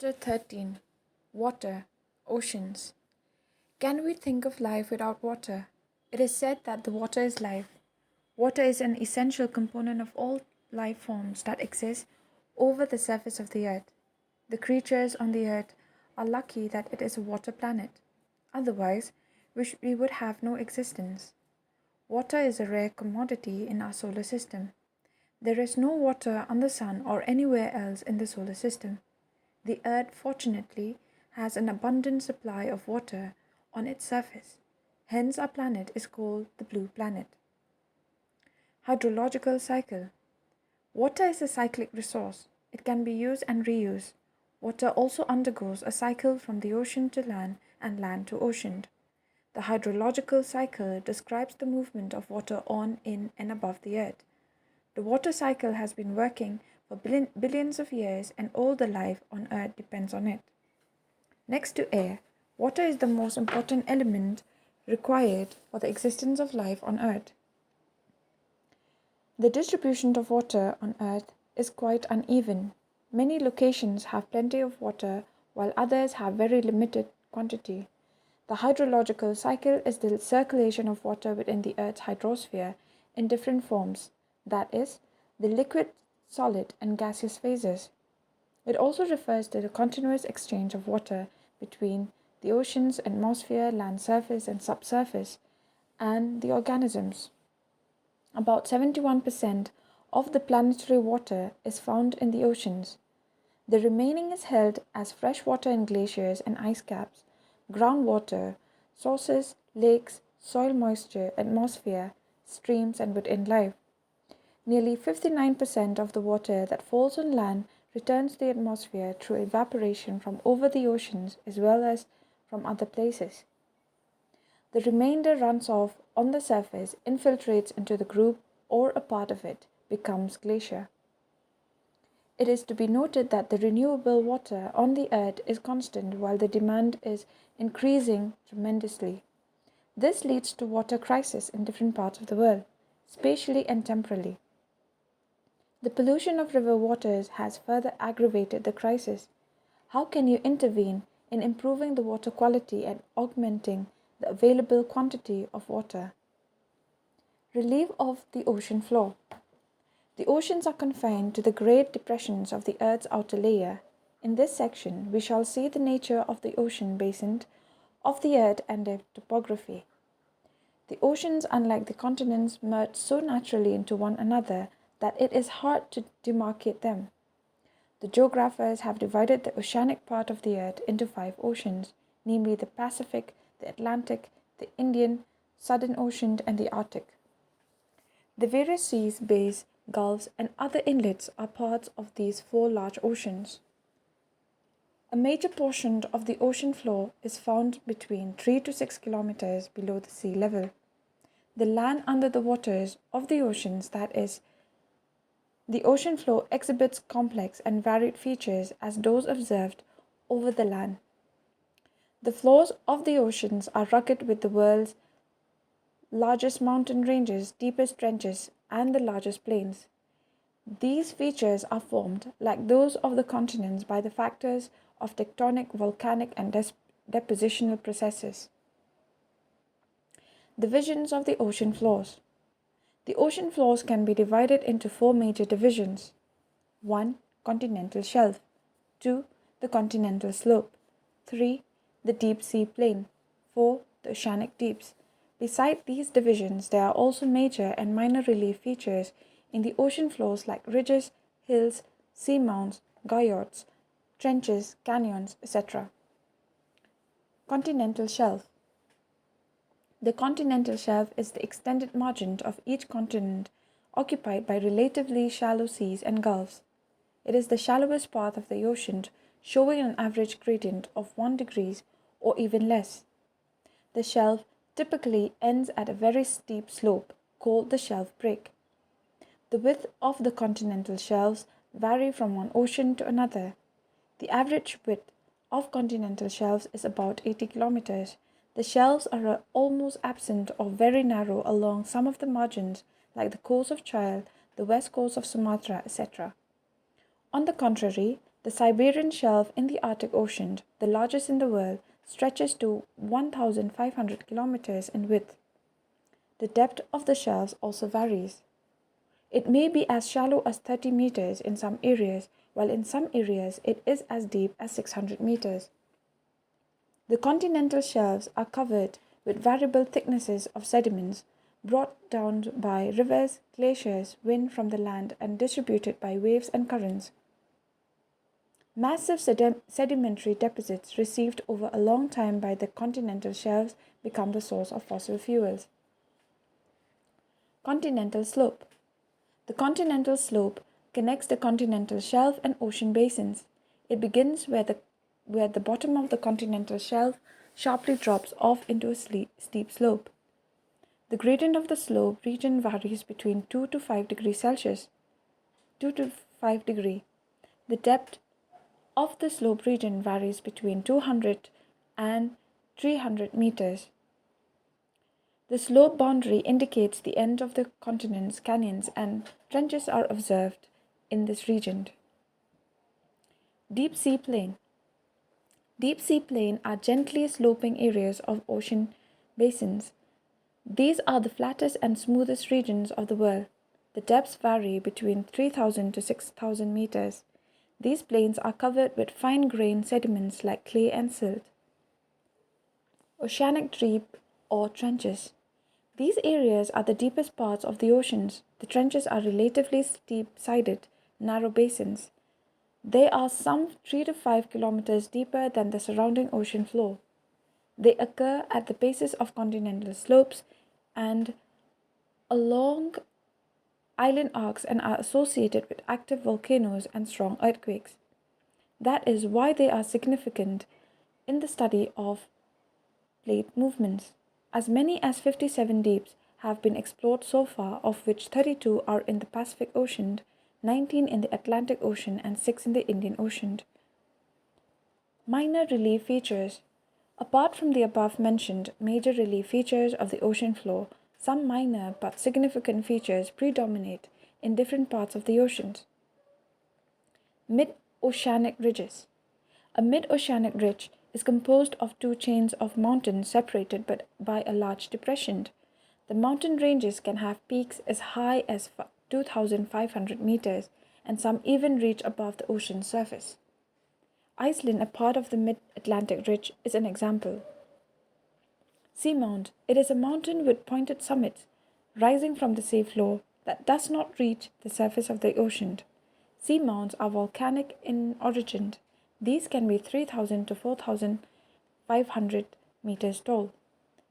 Chapter 13 Water, Oceans. Can we think of life without water? It is said that the water is life. Water is an essential component of all life forms that exist over the surface of the earth. The creatures on the earth are lucky that it is a water planet. Otherwise, we would have no existence. Water is a rare commodity in our solar system. There is no water on the sun or anywhere else in the solar system. The Earth, fortunately, has an abundant supply of water on its surface. Hence, our planet is called the Blue Planet. Hydrological cycle. Water is a cyclic resource. It can be used and reused. Water also undergoes a cycle from the ocean to land and land to ocean. The hydrological cycle describes the movement of water on, in, and above the earth. The water cycle has been working for billions of years, and all the life on earth depends on it. Next to air, water is the most important element required for the existence of life on earth. The distribution of water on earth is quite uneven. Many locations have plenty of water while others have very limited quantity. The hydrological cycle is the circulation of water within the earth's hydrosphere in different forms, that is, the liquid, solid, and gaseous phases. It also refers to the continuous exchange of water between the ocean's atmosphere, land surface, and subsurface, and the organisms. About 71% of the planetary water is found in the oceans. The remaining is held as fresh water in glaciers and ice caps, groundwater, sources, lakes, soil moisture, atmosphere, streams, and within life. Nearly 59% of the water that falls on land returns to the atmosphere through evaporation from over the oceans as well as from other places. The remainder runs off on the surface, infiltrates into the group or a part of it, becomes glacier. It is to be noted that the renewable water on the earth is constant while the demand is increasing tremendously. This leads to water crisis in different parts of the world, spatially and temporally. The pollution of river waters has further aggravated the crisis. How can you intervene in improving the water quality and augmenting the available quantity of water? Relief of the ocean floor. The oceans are confined to the great depressions of the Earth's outer layer. In this section, we shall see the nature of the ocean basin of the Earth and their topography. The oceans, unlike the continents, merge so naturally into one another that it is hard to demarcate them. The geographers have divided the oceanic part of the earth into 5 oceans, namely the Pacific, the Atlantic, the Indian, Southern Ocean, and the Arctic. The various seas, bays, gulfs, and other inlets are parts of these 4 large oceans. A major portion of the ocean floor is found between 3 to 6 kilometers below the sea level. The land under the waters of the oceans, that is, the ocean floor, exhibits complex and varied features as those observed over the land. The floors of the oceans are rugged with the world's largest mountain ranges, deepest trenches, and the largest plains. These features are formed, like those of the continents, by the factors of tectonic, volcanic, and depositional processes. Divisions of the ocean floors. The ocean floors can be divided into 4 major divisions. 1. Continental shelf. 2. The continental slope. 3. The deep sea plain. 4. The oceanic deeps. Beside these divisions, there are also major and minor relief features in the ocean floors like ridges, hills, seamounts, guyards, trenches, canyons, etc. Continental shelf. The continental shelf is the extended margin of each continent occupied by relatively shallow seas and gulfs. It is the shallowest part of the ocean, showing an average gradient of 1 degree or even less. The shelf typically ends at a very steep slope called the shelf break. The width of the continental shelves vary from one ocean to another. The average width of continental shelves is about 80 kilometers. The shelves are almost absent or very narrow along some of the margins, like the coast of Chile, the west coast of Sumatra, etc. On the contrary, The Siberian Shelf in the Arctic Ocean, the largest in the world, stretches to 1,500 kilometers in width. The depth of the shelves also varies. It may be as shallow as 30 meters in some areas, while in some areas it is as deep as 600 meters. The continental shelves are covered with variable thicknesses of sediments brought down by rivers, glaciers, wind from the land, and distributed by waves and currents. Massive sedimentary deposits received over a long time by the continental shelves become the source of fossil fuels. Continental slope. The continental slope connects the continental shelf and ocean basins. It begins where the bottom of the continental shelf sharply drops off into a steep slope. The gradient of the slope region varies between 2 to 5 degrees Celsius. 2 to 5 degree. The depth of the slope region varies between 200 and 300 meters. The slope boundary indicates the end of the continent's canyons, and trenches are observed in this region. Deep sea plain. Deep sea plain are gently sloping areas of ocean basins. These are the flattest and smoothest regions of the world. The depths vary between 3,000 to 6,000 meters. These plains are covered with fine-grained sediments like clay and silt. Oceanic deep or trenches. These areas are the deepest parts of the oceans. The trenches are relatively steep-sided, narrow basins. They are some 3 to 5 kilometers deeper than the surrounding ocean floor. They occur at the bases of continental slopes and along island arcs and are associated with active volcanoes and strong earthquakes. That is why they are significant in the study of plate movements. As many as 57 deeps have been explored so far, of which 32 are in the Pacific Ocean, 19 in the Atlantic Ocean, and 6 in the Indian Ocean. Minor relief features. Apart from the above mentioned major relief features of the ocean floor, some minor but significant features predominate in different parts of the oceans. Mid-oceanic ridges. A mid-oceanic ridge is composed of two chains of mountains separated by a large depression. The mountain ranges can have peaks as high as 2,500 meters, and some even reach above the ocean surface. Iceland, a part of the mid-Atlantic ridge, is an example. Seamount. It is a mountain with pointed summits rising from the seafloor that does not reach the surface of the ocean. Seamounts are volcanic in origin. These can be 3,000 to 4,500 meters tall.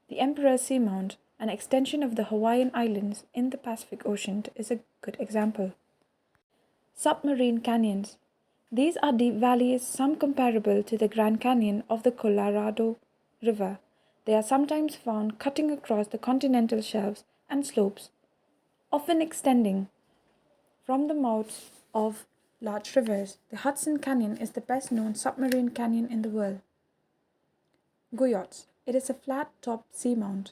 The Emperor's Seamount, an extension of the Hawaiian Islands in the Pacific Ocean, is a good example. Submarine canyons. These are deep valleys, some comparable to the Grand Canyon of the Colorado River. They are sometimes found cutting across the continental shelves and slopes, often extending from the mouths of large rivers. The Hudson Canyon is the best known submarine canyon in the world. Guyots. It is a flat-topped seamount.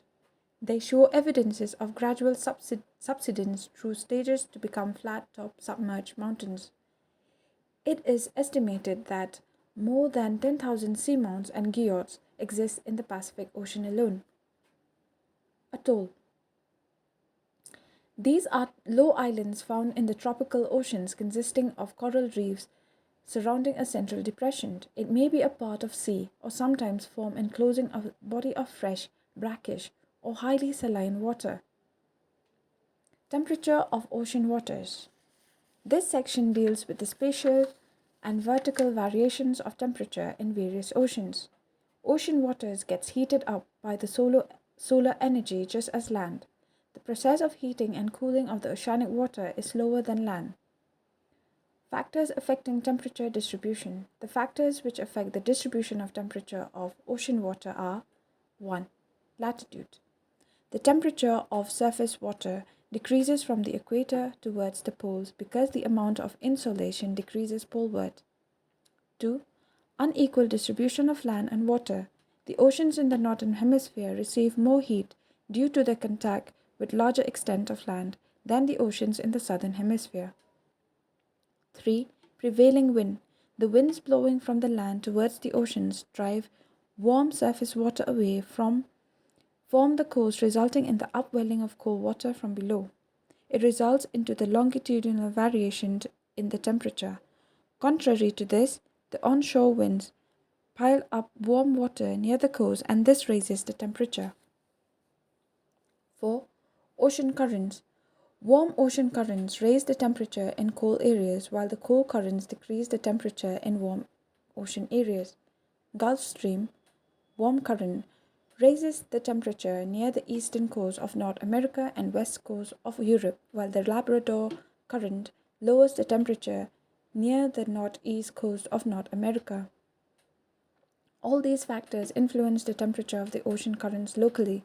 They show evidences of gradual subsidence through stages to become flat-top submerged mountains. It is estimated that more than 10,000 seamounts and guyots exist in the Pacific Ocean alone. Atoll. These are low islands found in the tropical oceans consisting of coral reefs surrounding a central depression. It may be a part of sea or sometimes form enclosing a body of fresh, brackish, or highly saline water. Temperature of ocean waters. This section deals with the spatial and vertical variations of temperature in various oceans. Ocean waters gets heated up by the solar energy just as land. The process of heating and cooling of the oceanic water is slower than land. Factors affecting temperature distribution. The factors which affect the distribution of temperature of ocean water are 1. Latitude. The temperature of surface water decreases from the equator towards the poles because the amount of insolation decreases poleward. 2. Unequal distribution of land and water. The oceans in the northern hemisphere receive more heat due to their contact with larger extent of land than the oceans in the southern hemisphere. 3. Prevailing wind. The winds blowing from the land towards the oceans drive warm surface water away from form the coast, resulting in the upwelling of cold water from below. It results into the longitudinal variation in the temperature. Contrary to this, the onshore winds pile up warm water near the coast and this raises the temperature. 4. Ocean currents. Warm ocean currents raise the temperature in cold areas while the cold currents decrease the temperature in warm ocean areas. Gulf Stream warm current raises the temperature near the eastern coast of North America and west coast of Europe, while the Labrador current lowers the temperature near the northeast coast of North America. All these factors influence the temperature of the ocean currents locally.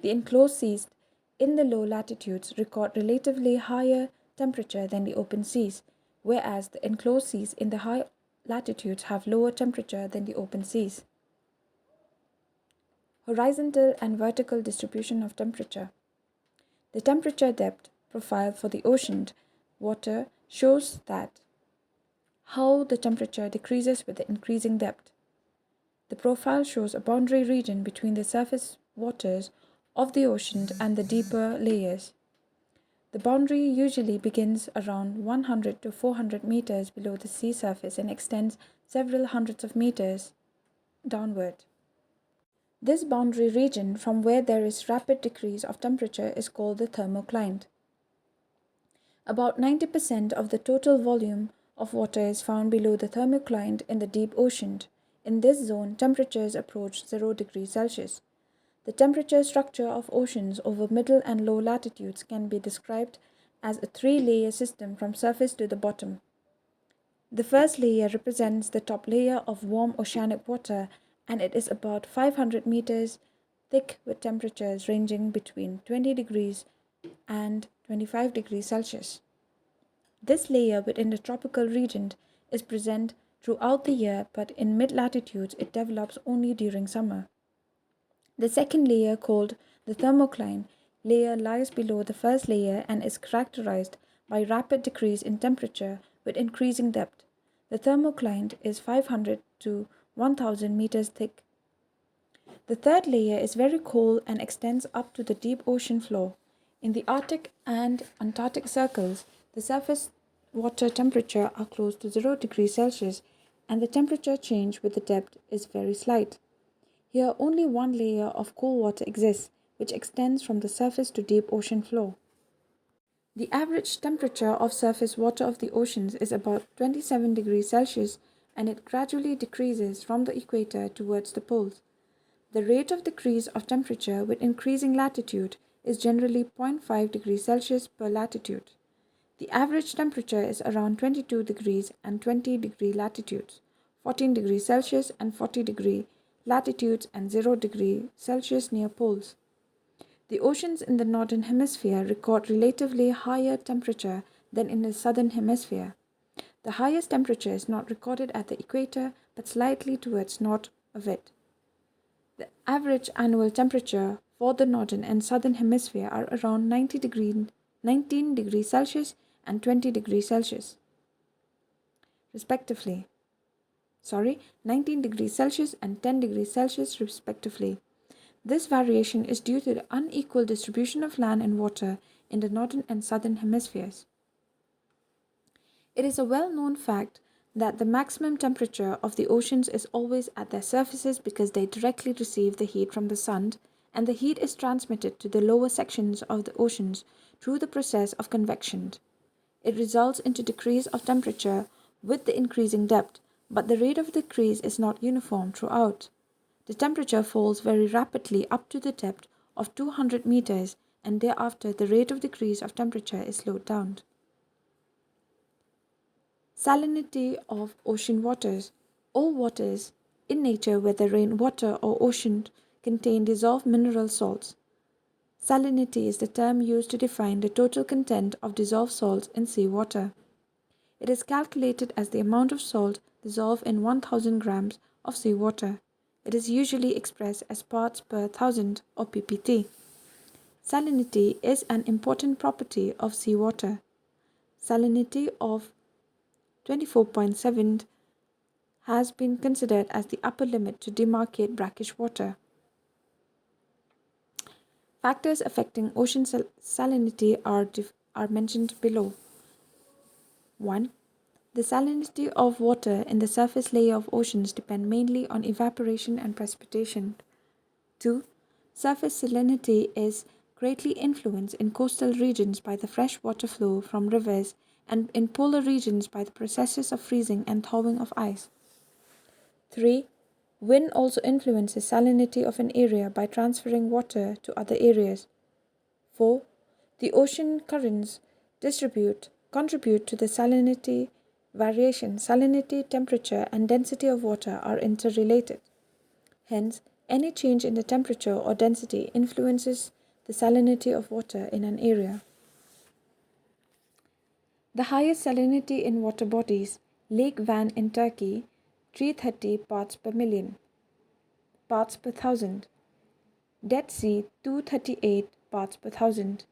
The enclosed seas in the low latitudes record relatively higher temperature than the open seas, whereas the enclosed seas in the high latitudes have lower temperature than the open seas. Horizontal and vertical distribution of temperature. The temperature depth profile for the ocean water shows that how the temperature decreases with the increasing depth. The profile shows a boundary region between the surface waters of the ocean and the deeper layers. The boundary usually begins around 100 to 400 meters below the sea surface and extends several hundreds of meters downward. This boundary region from where there is rapid decrease of temperature is called the thermocline. About 90% of the total volume of water is found below the thermocline in the deep ocean. In this zone, temperatures approach 0 degrees Celsius. The temperature structure of oceans over middle and low latitudes can be described as a three-layer system from surface to the bottom. The first layer represents the top layer of warm oceanic water, and it is about 500 meters thick with temperatures ranging between 20 degrees and 25 degrees Celsius. This layer within the tropical region is present throughout the year, but in mid-latitudes it develops only during summer. The second layer, called the thermocline layer, lies below the first layer and is characterized by rapid decrease in temperature with increasing depth. The thermocline is 500 to 1000 meters thick. The third layer is very cold and extends up to the deep ocean floor. In the Arctic and Antarctic circles, the surface water temperature are close to 0 degrees Celsius and the temperature change with the depth is very slight. Here only one layer of cold water exists, which extends from the surface to deep ocean floor. The average temperature of surface water of the oceans is about 27 degrees Celsius and it gradually decreases from the equator towards the poles. The rate of decrease of temperature with increasing latitude is generally 0.5 degrees Celsius per latitude. The average temperature is around 22 degrees and 20 degree latitudes, 14 degrees Celsius and 40 degree latitudes and 0 degree Celsius near poles. The oceans in the northern hemisphere record relatively higher temperature than in the southern hemisphere. The highest temperature is not recorded at the equator but slightly towards north of it. The average annual temperature for the northern and southern hemisphere are around 19 degrees Celsius and 20 degrees Celsius, respectively. 19 degrees Celsius and 10 degrees Celsius, respectively. This variation is due to the unequal distribution of land and water in the northern and southern hemispheres. It is a well-known fact that the maximum temperature of the oceans is always at their surfaces because they directly receive the heat from the sun, and the heat is transmitted to the lower sections of the oceans through the process of convection. It results into decrease of temperature with the increasing depth, but the rate of decrease is not uniform throughout. The temperature falls very rapidly up to the depth of 200 meters, and thereafter the rate of decrease of temperature is slowed down. Salinity of ocean waters. All waters in nature, whether rainwater or ocean, contain dissolved mineral salts. Salinity is the term used to define the total content of dissolved salts in seawater. It is calculated as the amount of salt dissolved in 1000 grams of seawater. It is usually expressed as parts per 1000 or ppt. Salinity is an important property of seawater. Salinity of 24.7 has been considered as the upper limit to demarcate brackish water. Factors affecting ocean salinity are mentioned below. 1. The salinity of water in the surface layer of oceans depend mainly on evaporation and precipitation. 2. Surface salinity is greatly influenced in coastal regions by the fresh water flow from rivers and in polar regions by the processes of freezing and thawing of ice. 3. Wind also influences salinity of an area by transferring water to other areas. 4. The ocean currents contribute to the salinity variation. Salinity, temperature, and density of water are interrelated. Hence, any change in the temperature or density influences the salinity of water in an area. The highest salinity in water bodies: Lake Van in Turkey, 330 parts per million, parts per thousand; Dead Sea, 238 parts per thousand;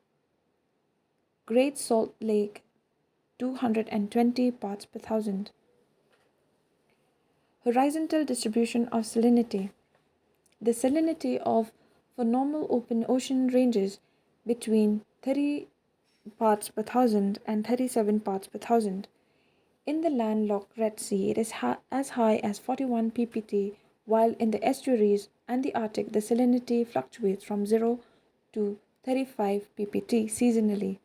Great Salt Lake, 220 parts per thousand. Horizontal distribution of salinity. The salinity for normal open ocean ranges between 30 parts per thousand and 37 parts per thousand. In the landlocked Red Sea, it is as high as 41 ppt, while in the estuaries and the Arctic, the salinity fluctuates from 0 to 35 ppt seasonally.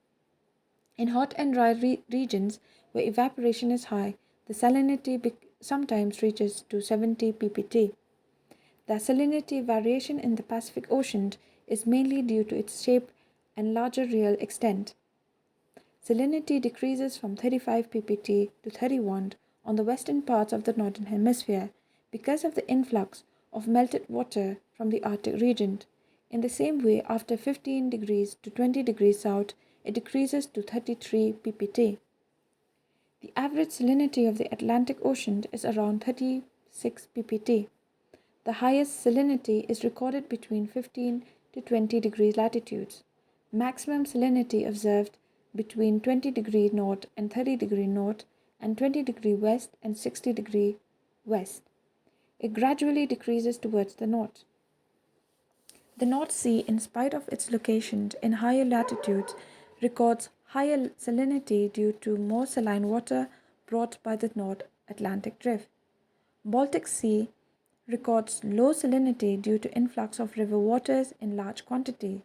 In hot and dry regions where evaporation is high, the salinity sometimes reaches to 70 ppt. The salinity variation in the Pacific Ocean is mainly due to its shape and larger real extent. Salinity decreases from 35 ppt to 31 on the western parts of the northern hemisphere because of the influx of melted water from the Arctic region. In the same way, after 15 degrees to 20 degrees south, it decreases to 33 ppt. The average salinity of the Atlantic Ocean is around 36 ppt. The highest salinity is recorded between 15 to 20 degrees latitudes. Maximum salinity observed between 20 degree north and 30 degree north and 20 degree west and 60 degree west. It gradually decreases towards the north. The North Sea, in spite of its location in higher latitudes, records higher salinity due to more saline water brought by the North Atlantic Drift. Baltic Sea records low salinity due to influx of river waters in large quantity.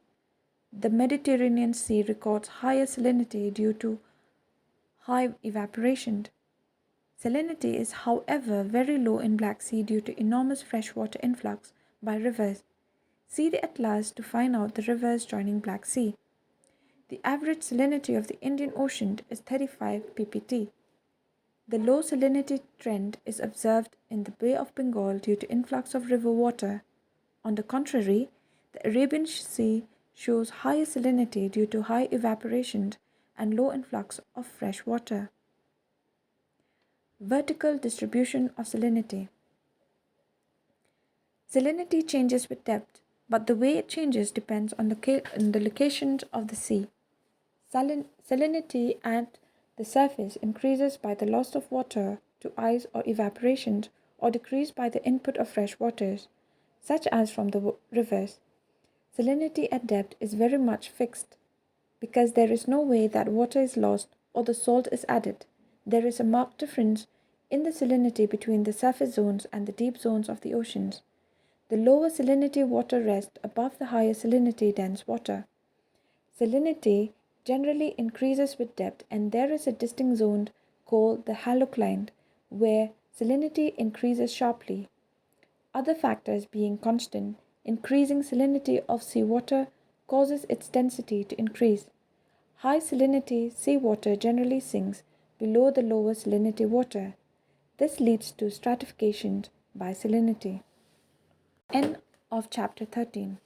The Mediterranean Sea records higher salinity due to high evaporation. Salinity is, however, very low in Black Sea due to enormous freshwater influx by rivers. See the atlas to find out the rivers joining Black Sea. The average salinity of the Indian Ocean is 35 ppt. The low salinity trend is observed in the Bay of Bengal due to influx of river water. On the contrary, the Arabian Sea shows higher salinity due to high evaporation and low influx of fresh water. Vertical distribution of salinity. Salinity changes with depth, but the way it changes depends on the location of the sea. Salinity at the surface increases by the loss of water to ice or evaporation, or decreases by the input of fresh waters, such as from the rivers. Salinity at depth is very much fixed because there is no way that water is lost or the salt is added. There is a marked difference in the salinity between the surface zones and the deep zones of the oceans. The lower salinity water rests above the higher salinity dense water. Salinity generally increases with depth, and there is a distinct zone called the halocline where salinity increases sharply. Other factors being constant, increasing salinity of seawater causes its density to increase. High salinity seawater generally sinks below the lower salinity water. This leads to stratification by salinity. End of chapter 13.